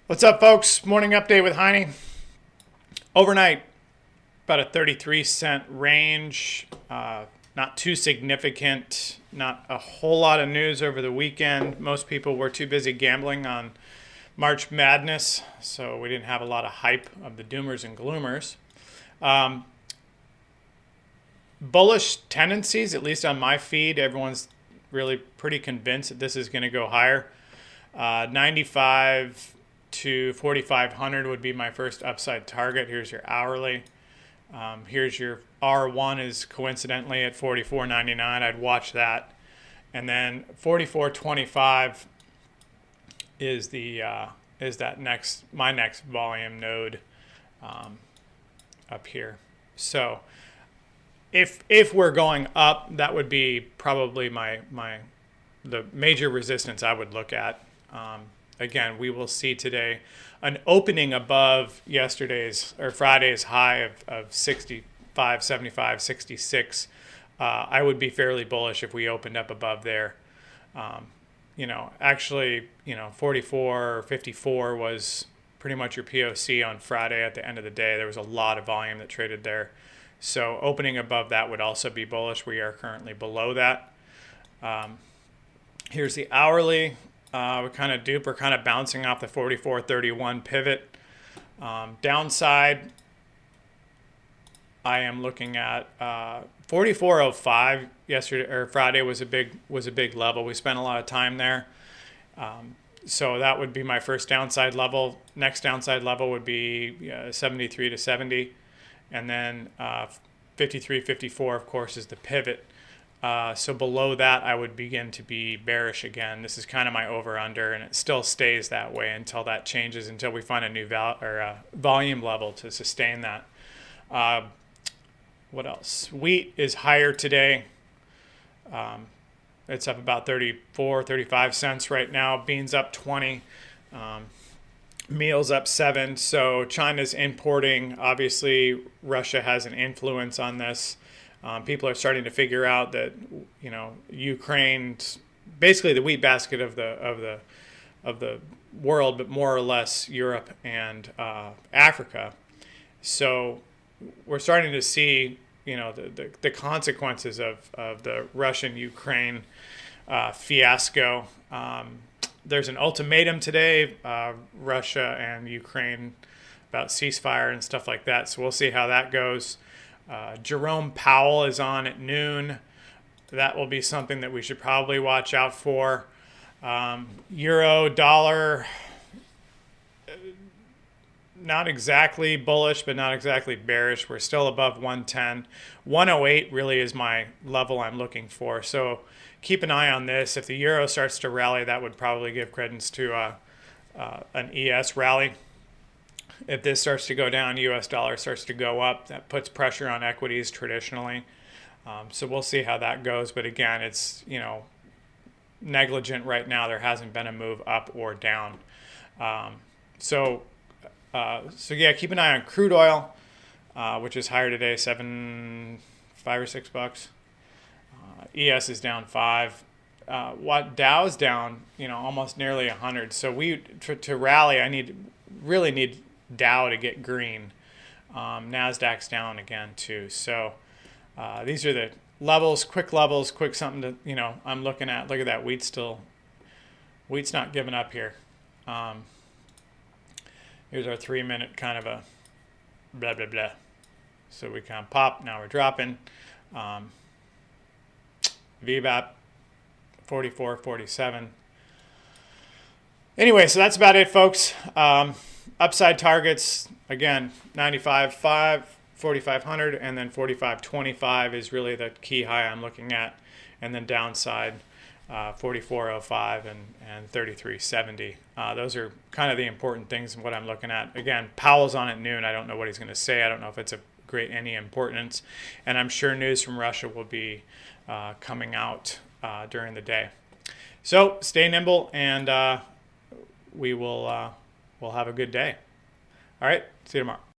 What's up, folks? Morning update with Heine. Overnight, about a 33-cent range. Not too significant. Not a whole lot of news over the weekend. Most people were too busy gambling on March Madness, so we didn't have a lot of hype of the doomers and gloomers. Bullish tendencies, at least on my feed. Everyone's really pretty convinced that this is going to go higher. 95 to 4,500 would be my first upside target. Here's your hourly. Here's your R1 is coincidentally at 44.99. I'd watch that. And then 44.25 is my next volume node up here. So if we're going up, that would be probably the major resistance I would look at. Again, we will see today an opening above yesterday's or Friday's high of 65, 75, 66. I would be fairly bullish if we opened up above there. Actually, 44 or 54 was pretty much your POC on Friday at the end of the day. There was a lot of volume that traded there. So opening above that would also be bullish. We are currently below that. Here's the hourly. We're kind of dupe. We're kind of bouncing off the 44.31 pivot. Downside, I am looking at 44.05 yesterday or Friday was a big level. We spent a lot of time there. So that would be my first downside level. Next downside level would be 73 to 70. And then 53, 54, of course, is the pivot. So below that, I would begin to be bearish again. This is kind of my over-under, and it still stays that way until that changes, until we find a new volume level to sustain that. What else? Wheat is higher today. It's up about 34, 35 cents right now. Beans up 20. Meal's up 7. So China's importing. Obviously, Russia has an influence on this. People are starting to figure out that Ukraine's basically the wheat basket of the world, but more or less Europe and Africa. So we're starting to see the consequences of the Russian-Ukraine fiasco. There's an ultimatum today, Russia and Ukraine, about ceasefire and stuff like that. So we'll see how that goes. Jerome Powell is on at noon. That will be something that we should probably watch out for. Euro, dollar, not exactly bullish, but not exactly bearish. We're still above 110. 108 really is my level I'm looking for. So keep an eye on this. If the euro starts to rally, that would probably give credence to an ES rally. If this starts to go down, U.S. dollar starts to go up. That puts pressure on equities traditionally. So we'll see how that goes. But again, it's negligent right now. There hasn't been a move up or down. So yeah, keep an eye on crude oil, which is higher today, $5 or $6. ES is down 5. What Dow's down, almost nearly 100. So to rally, I really need Dow to get green. Nasdaq's down again too. So these are the levels, quick something to I'm looking at. Look at that, wheat's not giving up here. Here's our 3-minute kind of a blah blah blah. So we kind of pop. Now we're dropping. VBAP 44.47. Anyway, so that's about it, folks. Upside targets, again, 95.5, 4,500, and then 45.25 is really the key high I'm looking at. And then downside, 44.05 and 33.70. Those are kind of the important things in what I'm looking at. Again, Powell's on at noon. I don't know what he's going to say. I don't know if it's of any importance. And I'm sure news from Russia will be coming out during the day. So stay nimble, and we'll have a good day. All right, see you tomorrow.